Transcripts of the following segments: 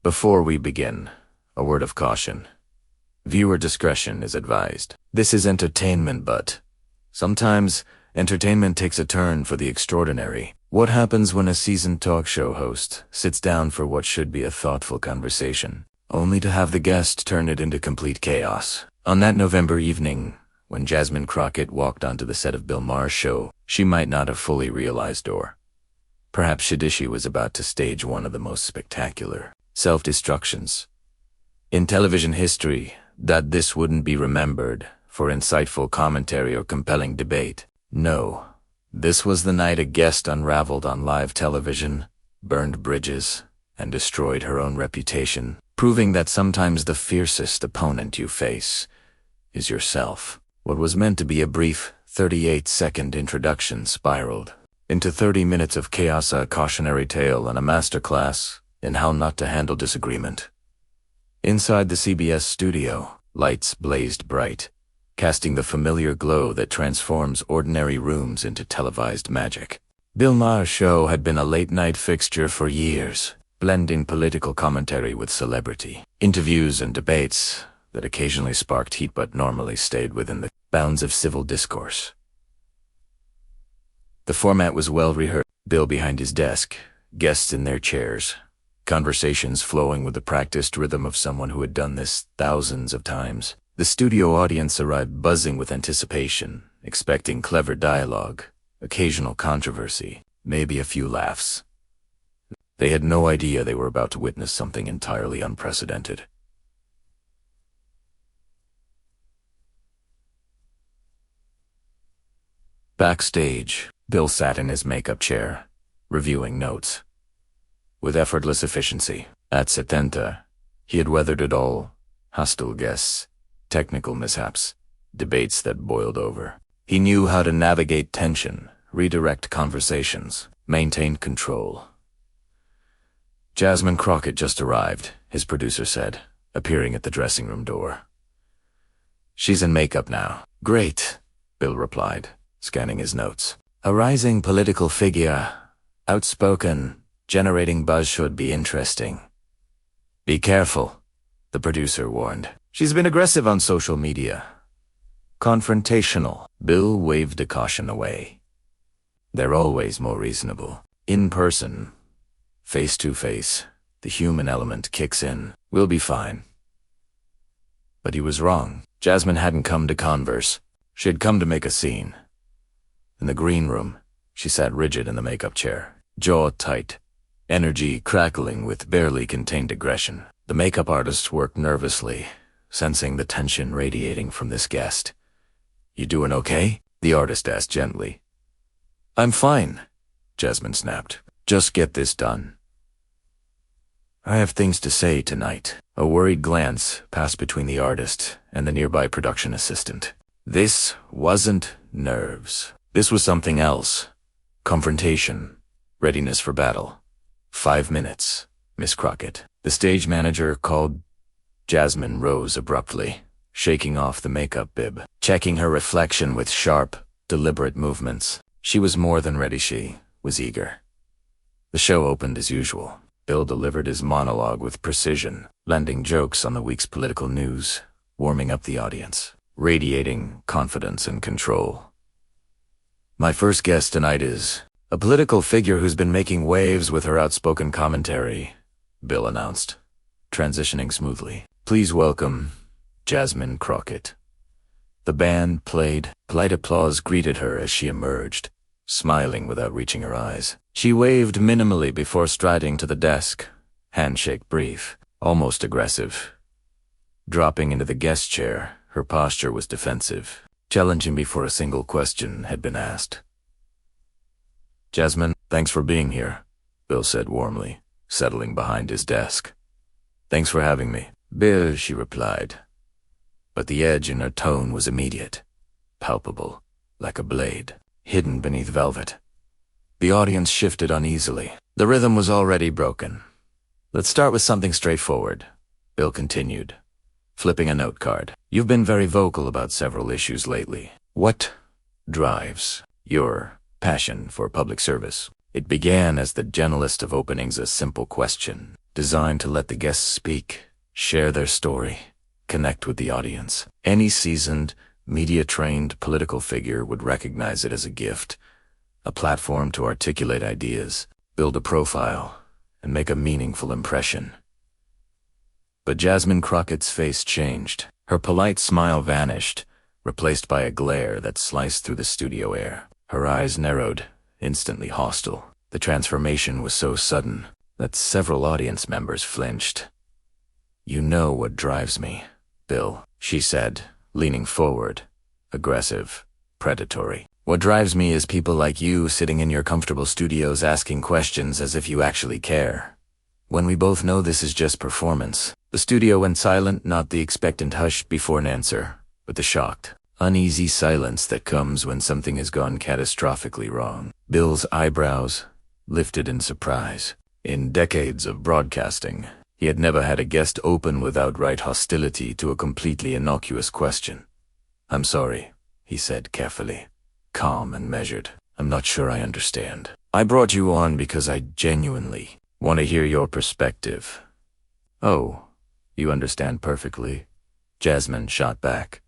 Before we begin, a word of caution. Viewer discretion is advised. This is entertainment, but sometimes entertainment takes a turn for the extraordinary. What happens when a seasoned talk show host sits down for what should be a thoughtful conversation, only to have the guest turn it into complete chaos? On that November evening, when Jasmine Crockett walked onto the set of Bill Maher's show, she might not have fully realized, or perhaps Shidishi was about to stage one of the most spectacular self-destructions in television history, that this wouldn't be remembered for insightful commentary or compelling debate. No, this was the night a guest unraveled on live television, burned bridges, and destroyed her own reputation, proving that sometimes the fiercest opponent you face is yourself. What was meant to be a brief 38-second introduction spiraled into 30 minutes of chaos, a cautionary tale and a masterclass in how not to handle disagreement. Inside the CBS studio, lights blazed bright, casting the familiar glow that transforms ordinary rooms into televised magic. Bill Maher's show had been a late-night fixture for years, blending political commentary with celebrity interviews and debates that occasionally sparked heat but normally stayed within the bounds of civil discourse. The format was well rehearsed. Bill behind his desk, guests in their chairs, conversations flowing with the practiced rhythm of someone who had done this thousands of times. The studio audience arrived buzzing with anticipation, expecting clever dialogue, occasional controversy, maybe a few laughs. They had no idea they were about to witness something entirely unprecedented. Backstage, Bill sat in his makeup chair, reviewing notes. With effortless efficiency, at 70, he had weathered it all: hostile guests, technical mishaps, debates that boiled over. He knew how to navigate tension, redirect conversations, maintain control. Jasmine Crockett just arrived, his producer said, appearing at the dressing room door. She's in makeup now. Great, Bill replied, scanning his notes. A rising political figure, outspoken, generating buzz, should be interesting. Be careful, the producer warned. She's been aggressive on social media. Confrontational. Bill waved a caution away. They're always more reasonable. In person, face to face, the human element kicks in. We'll be fine. But he was wrong. Jasmine hadn't come to converse. She had come to make a scene. In the green room, she sat rigid in the makeup chair, jaw tight, energy crackling with barely contained aggression. The makeup artist worked nervously, sensing the tension radiating from this guest. You doing okay? The artist asked gently. I'm fine, Jasmine snapped. Just get this done. I have things to say tonight. A worried glance passed between the artist and the nearby production assistant. This wasn't nerves. This was something else. Confrontation. Readiness for battle. 5 minutes, Miss Crockett. The stage manager called. Jasmine rose abruptly, shaking off the makeup bib, checking her reflection with sharp, deliberate movements. She was more than ready. She was eager. The show opened as usual. Bill delivered his monologue with precision, landing jokes on the week's political news, warming up the audience, radiating confidence and control. My first guest tonight is a political figure who's been making waves with her outspoken commentary, Bill announced, transitioning smoothly. Please welcome Jasmine Crockett. The band played. Polite applause greeted her as she emerged, smiling without reaching her eyes. She waved minimally before striding to the desk, handshake brief, almost aggressive. Dropping into the guest chair, her posture was defensive, challenging before a single question had been asked. Jasmine, thanks for being here, Bill said warmly, settling behind his desk. Thanks for having me. Bill, she replied, but the edge in her tone was immediate, palpable, like a blade, hidden beneath velvet. The audience shifted uneasily. The rhythm was already broken. Let's start with something straightforward, Bill continued, flipping a note card. You've been very vocal about several issues lately. What drives your passion for public service? It began as the gentlest of openings, a simple question. designed to let the guests speak, share their story, connect with the audience. Any seasoned, media-trained political figure would recognize it as a gift, a platform to articulate ideas, build a profile, and make a meaningful impression. But Jasmine Crockett's face changed. Her polite smile vanished, replaced by a glare that sliced through the studio air. Her eyes narrowed, instantly hostile. The transformation was so sudden that several audience members flinched. "You know what drives me, Bill," she said, leaning forward, aggressive, predatory. "What drives me is people like you sitting in your comfortable studios asking questions as if you actually care. When we both know this is just performance." The studio went silent, not the expectant hush before an answer, but the shocked, uneasy silence that comes when something has gone catastrophically wrong. Bill's eyebrows lifted in surprise. In decades of broadcasting, he had never had a guest open with outright hostility to a completely innocuous question. "I'm sorry," he said carefully, calm and measured. "I'm not sure I understand. I brought you on because I genuinely want to hear your perspective." "Oh, you understand perfectly," Jasmine shot back,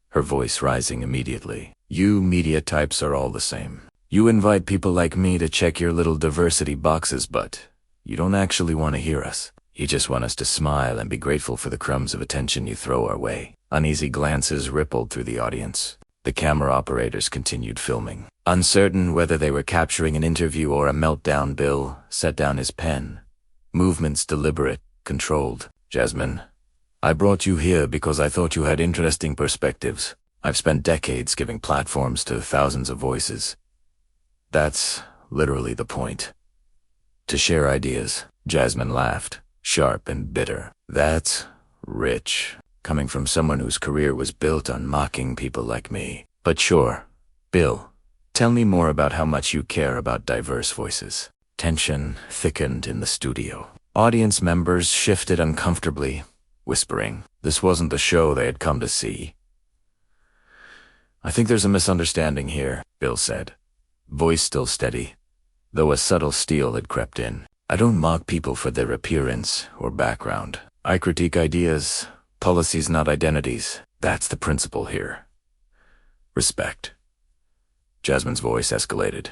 her voice rising immediately. "You media types are all the same. You invite people like me to check your little diversity boxes, but you don't actually want to hear us. You just want us to smile and be grateful for the crumbs of attention you throw our way." Uneasy glances rippled through the audience. The camera operators continued filming. Uncertain whether they were capturing an interview or a meltdown, Bill set down his pen. Movements deliberate, controlled. "Jasmine, I brought you here because I thought you had interesting perspectives. I've spent decades giving platforms to thousands of voices. That's literally the point. To share ideas." Jasmine laughed, sharp and bitter. "That's rich, coming from someone whose career was built on mocking people like me. But sure, Bill, tell me more about how much you care about diverse voices." Tension thickened in the studio. Audience members shifted uncomfortably, whispering. This wasn't the show they had come to see. "I think there's a misunderstanding here," Bill said, voice still steady, though a subtle steel had crept in. "I don't mock people for their appearance or background. I critique ideas, policies, not identities. That's the principle here. Respect." Jasmine's voice escalated.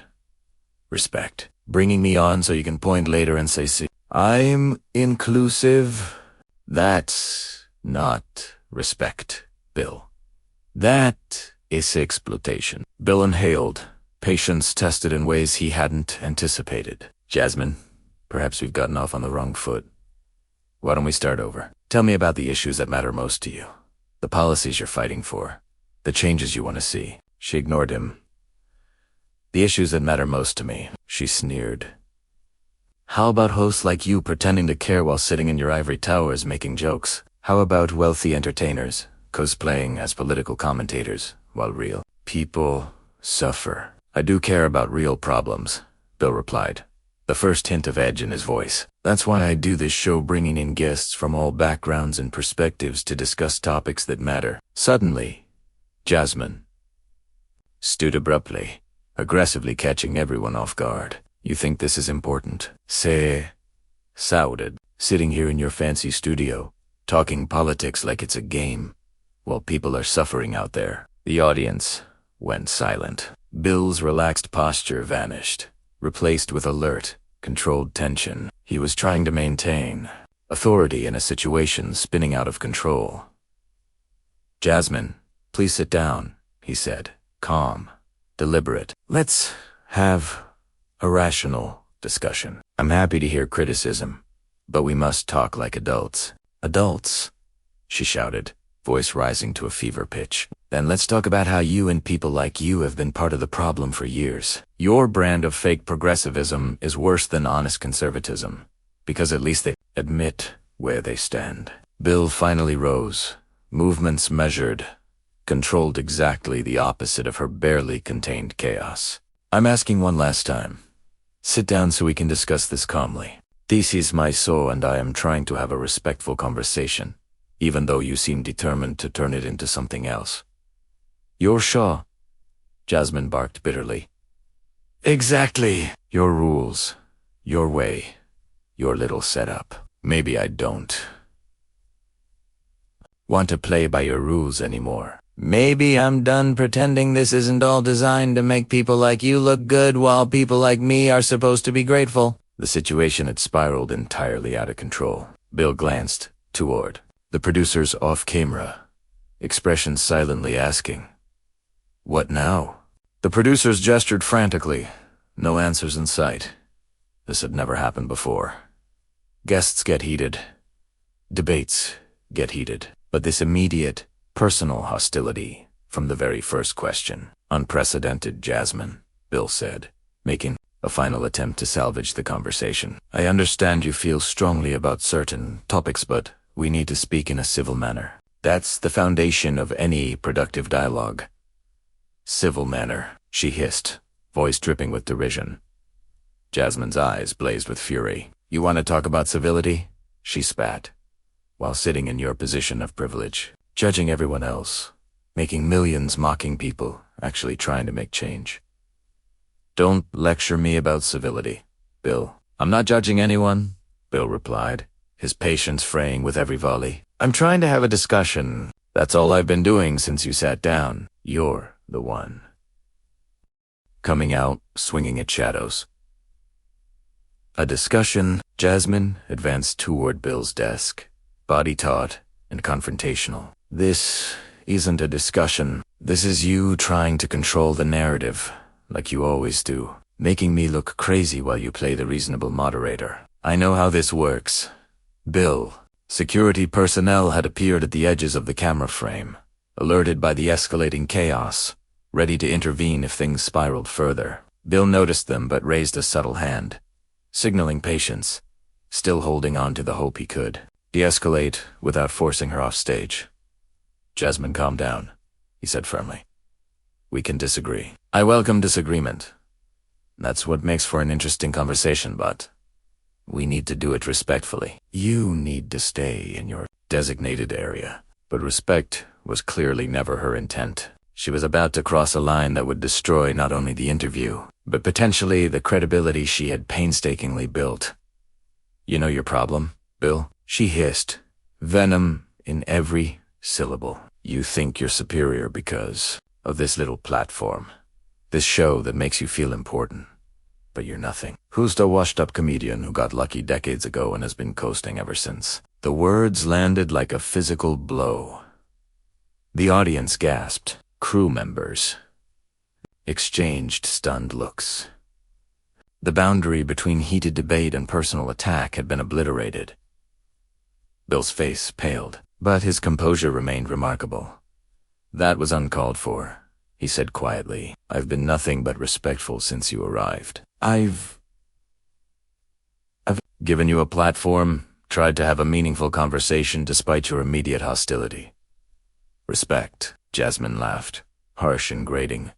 "Respect. Bringing me on so you can point later and say, 'See, I'm inclusive.' That's not respect, Bill. That is exploitation." Bill inhaled, patience tested in ways he hadn't anticipated. "Jasmine, perhaps we've gotten off on the wrong foot. Why don't we start over? Tell me about the issues that matter most to you, the policies you're fighting for, the changes you want to see." She ignored him. "The issues that matter most to me," she sneered. "How about hosts like you pretending to care while sitting in your ivory towers making jokes? How about wealthy entertainers cosplaying as political commentators while real people suffer?" "I do care about real problems," Bill replied, the first hint of edge in his voice. "That's why I do this show, bringing in guests from all backgrounds and perspectives to discuss topics that matter." Suddenly, Jasmine stood abruptly, aggressively catching everyone off guard. "You think this is important?" Sounded, sitting here in your fancy studio, talking politics like it's a game, while people are suffering out there. The audience went silent. Bill's relaxed posture vanished, replaced with alert, controlled tension. He was trying to maintain authority in a situation spinning out of control. "Jasmine, please sit down," he said, calm, deliberate. "Let's have a rational discussion. I'm happy to hear criticism, but we must talk like adults." "Adults?" she shouted, voice rising to a fever pitch. "Then let's talk about how you and people like you have been part of the problem for years. Your brand of fake progressivism is worse than honest conservatism, because at least they admit where they stand." Bill finally rose, movements measured, controlled, exactly the opposite of her barely contained chaos. "I'm asking one last time. Sit down so we can discuss this calmly. This is my show and I am trying to have a respectful conversation, even though you seem determined to turn it into something else." "Your show," Jasmine barked bitterly. "Exactly. Your rules, your way, your little setup. Maybe I don't want to play by your rules anymore. Maybe I'm done pretending this isn't all designed to make people like you look good while people like me are supposed to be grateful. The situation had spiraled entirely out of control. Bill glanced toward the producers off camera, expression silently asking, "What now?" The producers gestured frantically. No answers in sight. This had never happened before. Guests get heated. Debates get heated. But this immediate, personal hostility from the very first question. Unprecedented, Jasmine, Bill said, making a final attempt to salvage the conversation. I understand you feel strongly about certain topics, but we need to speak in a civil manner. That's the foundation of any productive dialogue. Civil manner, she hissed, voice dripping with derision. Jasmine's eyes blazed with fury. You want to talk about civility? She spat. While sitting in your position of privilege, judging everyone else, making millions mocking people, actually trying to make change. Don't lecture me about civility, Bill. I'm not judging anyone, Bill replied, his patience fraying with every volley. I'm trying to have a discussion. That's all I've been doing since you sat down. You're the one. Coming out, swinging at shadows. A discussion. Jasmine advanced toward Bill's desk, body taut and confrontational. This isn't a discussion. This is you trying to control the narrative, like you always do, making me look crazy while you play the reasonable moderator. I know how this works. Bill. Security personnel had appeared at the edges of the camera frame, alerted by the escalating chaos, ready to intervene if things spiraled further. Bill noticed them but raised a subtle hand, signaling patience, still holding on to the hope he could de-escalate without forcing her off stage. Jasmine, calm down, he said firmly. We can disagree. I welcome disagreement. That's what makes for an interesting conversation, but we need to do it respectfully. You need to stay in your designated area. But respect was clearly never her intent. She was about to cross a line that would destroy not only the interview, but potentially the credibility she had painstakingly built. You know your problem, Bill? She hissed, venom in every syllable. You think you're superior because of this little platform, this show that makes you feel important. But you're nothing. Who's the washed-up comedian who got lucky decades ago and has been coasting ever since? The words landed like a physical blow. The audience gasped. Crew members exchanged stunned looks. The boundary between heated debate and personal attack had been obliterated. Bill's face paled, but his composure remained remarkable. That was uncalled for, he said quietly. I've been nothing but respectful since you arrived. I've given you a platform, tried to have a meaningful conversation despite your immediate hostility. Respect, Jasmine laughed, harsh and grating.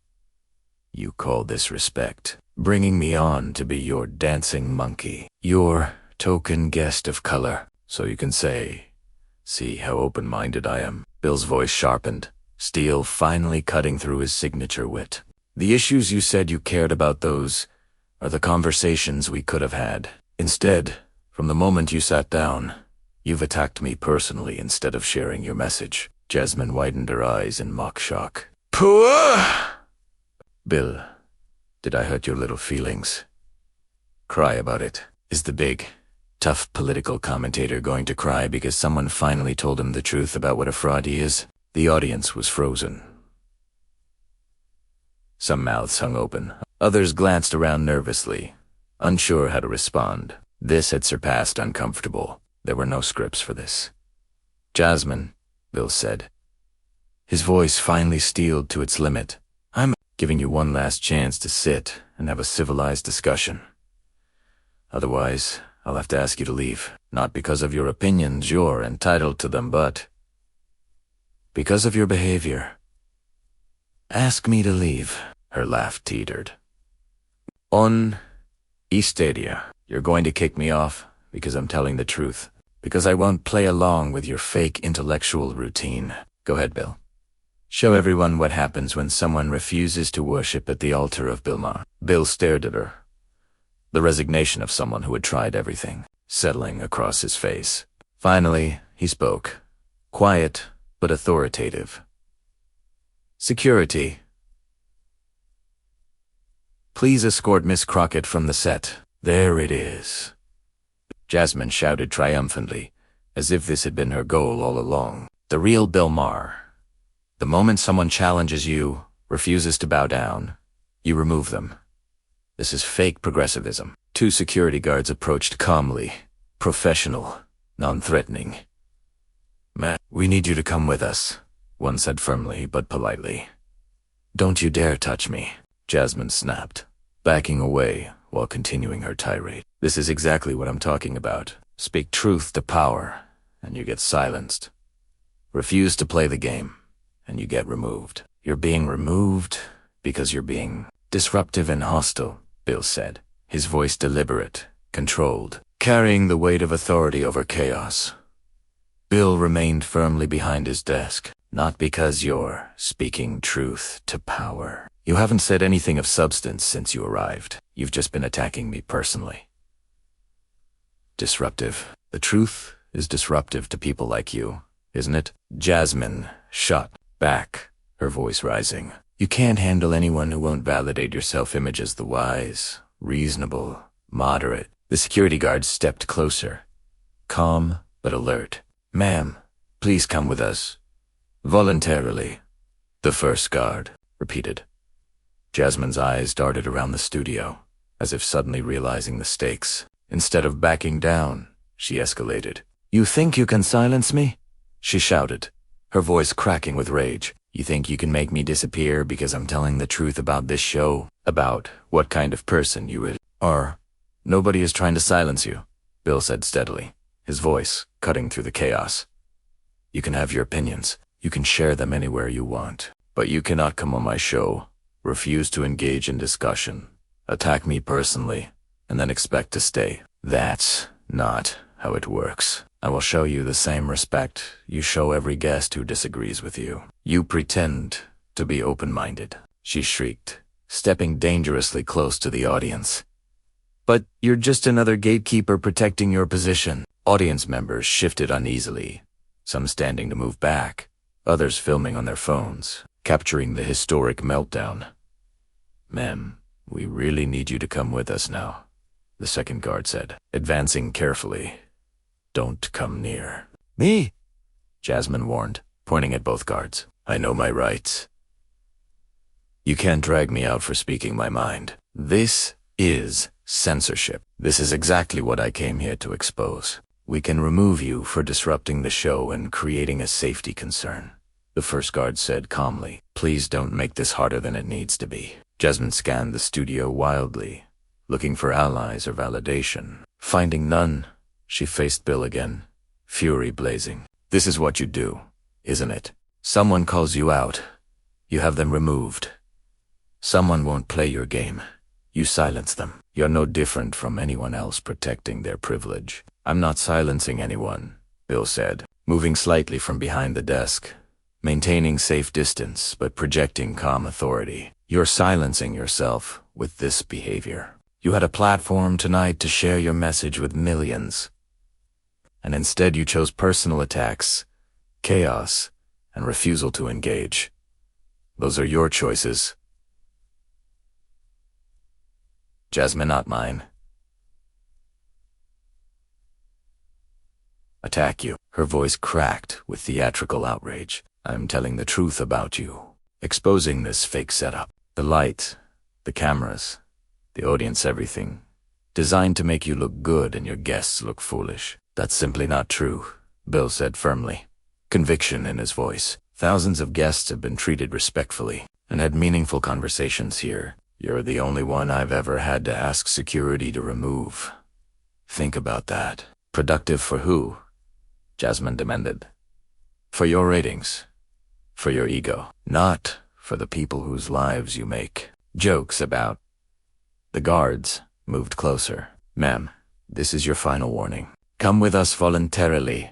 You call this respect? Bringing me on to be your dancing monkey, your token guest of color, so you can say, see how open-minded I am. Bill's voice sharpened, steel finally cutting through his signature wit. The issues you said you cared about, those are the conversations we could have had. Instead, from the moment you sat down, you've attacked me personally instead of sharing your message. Jasmine widened her eyes in mock shock. Poor! Bill, did I hurt your little feelings? Cry about it. Is the big, tough political commentator going to cry because someone finally told him the truth about what a fraud he is? The audience was frozen. Some mouths hung open. Others glanced around nervously, unsure how to respond. This had surpassed uncomfortable. There were no scripts for this. Jasmine, Bill said, his voice finally steeled to its limit. I'm giving you one last chance to sit and have a civilized discussion. Otherwise, I'll have to ask you to leave. Not because of your opinions, you're entitled to them, but because of your behavior. Ask me to leave. Her laugh teetered. On Eastadia, you're going to kick me off because I'm telling the truth. Because I won't play along with your fake intellectual routine. Go ahead, Bill. Show everyone what happens when someone refuses to worship at the altar of Maher. Bill stared at her. The resignation of someone who had tried everything. settling across his face. Finally, he spoke, quiet but authoritative. "Security. Please escort Miss Crockett from the set." "There it is," Jasmine shouted triumphantly, as if this had been her goal all along. "The real Bill Maher. The moment someone challenges you, refuses to bow down, you remove them. This is fake progressivism." Two security guards approached calmly, professional, non-threatening. "Matt, we need you to come with us," one said firmly but politely. "Don't you dare touch me," Jasmine snapped, backing away while continuing her tirade. "This is exactly what I'm talking about. Speak truth to power, and you get silenced. Refuse to play the game, and you get removed. You're being removed because you're being disruptive and hostile," Bill said, his voice deliberate, controlled, carrying the weight of authority over chaos. Bill remained firmly behind his desk. "Not because you're speaking truth to power. You haven't said anything of substance since you arrived. You've just been attacking me personally. Disruptive. The truth is disruptive to people like you, isn't it?" Jasmine shot back, her voice rising. "You can't handle anyone who won't validate your self-image as the wise, reasonable, moderate." The security guard stepped closer, calm but alert. "Ma'am, please come with us. Voluntarily." "The first guard," repeated. Jasmine's eyes darted around the studio, as if suddenly realizing the stakes. Instead of backing down, she escalated. "You think you can silence me?" she shouted, her voice cracking with rage. "You think you can make me disappear because I'm telling the truth about this show? About what kind of person you really are? Nobody is trying to silence you," Bill said steadily, his voice cutting through the chaos. "You can have your opinions. You can share them anywhere you want. But you cannot come on my show, refuse to engage in discussion, attack me personally, and then expect to stay. That's not how it works. I will show you the same respect you show every guest who disagrees with you. You pretend to be open-minded," she shrieked, stepping dangerously close to the audience. "But you're just another gatekeeper protecting your position." Audience members shifted uneasily, some standing to move back, others filming on their phones, capturing the historic meltdown. "Ma'am, we really need you to come with us now," the second guard said, advancing carefully. "Don't come near." "Me?" Jasmine warned, pointing at both guards. "I know my rights. You can't drag me out for speaking my mind. This is censorship. This is exactly what I came here to expose. We can remove you for disrupting the show and creating a safety concern," the first guard said calmly. "Please don't make this harder than it needs to be." Jasmine scanned the studio wildly, looking for allies or validation. Finding none, she faced Bill again, fury blazing. "This is what you do, isn't it? Someone calls you out. You have them removed. Someone won't play your game. You silence them. You're no different from anyone else protecting their privilege." "I'm not silencing anyone," Bill said, moving slightly from behind the desk, maintaining safe distance but projecting calm authority. "You're silencing yourself with this behavior. You had a platform tonight to share your message with millions, and instead you chose personal attacks, chaos, and refusal to engage. Those are your choices. Jasmine, not mine." "Attack you." Her voice cracked with theatrical outrage. "I'm telling the truth about you, exposing this fake setup. The light, the cameras, the audience, everything, designed to make you look good and your guests look foolish." "That's simply not true," Bill said firmly, conviction in his voice. "Thousands of guests have been treated respectfully and had meaningful conversations here. You're the only one I've ever had to ask security to remove. Think about that." "Productive for who?" Jasmine demanded. "For your ratings. For your ego. Not for the people whose lives you make jokes about." The guards moved closer. "Ma'am, this is your final warning. Come with us voluntarily,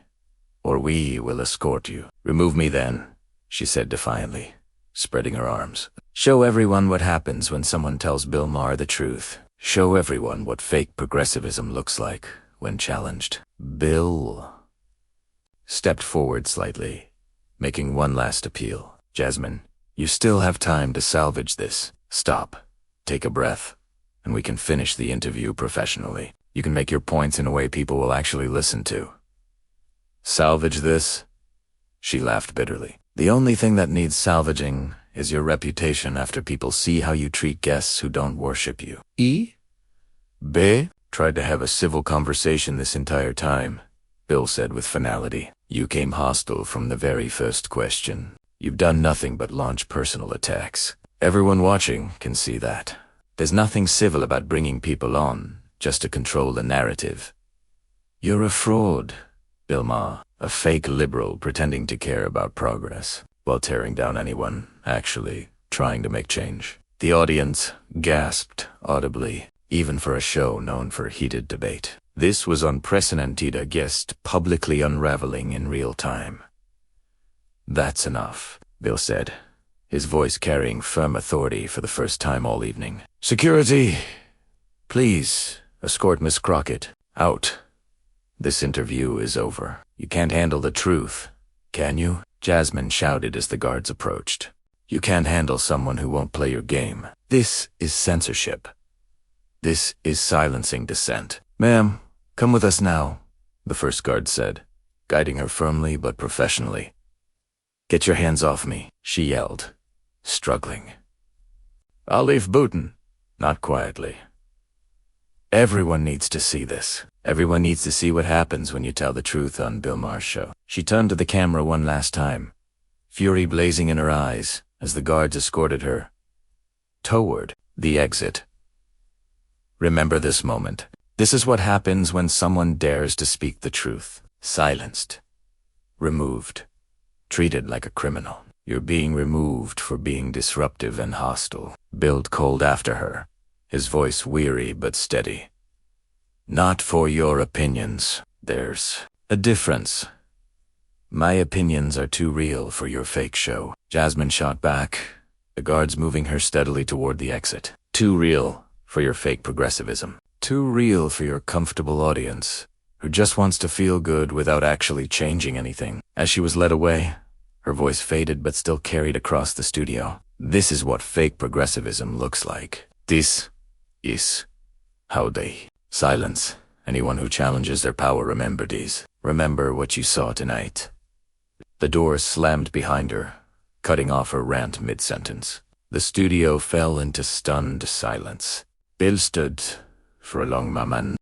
or we will escort you." "Remove me then," she said defiantly, spreading her arms. "Show everyone what happens when someone tells Bill Maher the truth. Show everyone what fake progressivism looks like when challenged. Bill stepped forward slightly, making one last appeal. Jasmine, you still have time to salvage this. Stop, take a breath, and we can finish the interview professionally. You can make your points in a way people will actually listen to. Salvage this? She laughed bitterly. The only thing that needs salvaging is your reputation after people see how you treat guests who don't worship you. B tried to have a civil conversation this entire time, Bill said with finality. You came hostile from the very first question. You've done nothing but launch personal attacks. Everyone watching can see that. There's nothing civil about bringing people on, just to control the narrative. You're a fraud, Bill Maher, a fake liberal pretending to care about progress, while tearing down anyone actually trying to make change. The audience gasped audibly, even for a show known for heated debate. This was unprecedented, a guest publicly unraveling in real time. That's enough, Bill said, his voice carrying firm authority for the first time all evening. Security, please escort Miss Crockett out. This interview is over. You can't handle the truth, can you? Jasmine shouted as the guards approached. You can't handle someone who won't play your game. This is censorship. This is silencing dissent. Ma'am, come with us now, the first guard said, guiding her firmly but professionally. Get your hands off me, she yelled, struggling. I'll leave bootin', not quietly. Everyone needs to see this. Everyone needs to see what happens when you tell the truth on Bill Maher's show. She turned to the camera one last time, fury blazing in her eyes as the guards escorted her toward the exit. Remember this moment. This is what happens when someone dares to speak the truth. Silenced. Removed. Treated like a criminal. You're being removed for being disruptive and hostile. Bill called after her, his voice weary but steady. Not for your opinions. There's a difference. My opinions are too real for your fake show. Jasmine shot back, the guards moving her steadily toward the exit. Too real for your fake progressivism. Too real for your comfortable audience, who just wants to feel good without actually changing anything. As she was led away, her voice faded but still carried across the studio. This is what fake progressivism looks like. This is how they silence anyone who challenges their power. Remember these. Remember what you saw tonight. The door slammed behind her, cutting off her rant mid-sentence. The studio fell into stunned silence. Bill stood for a long moment.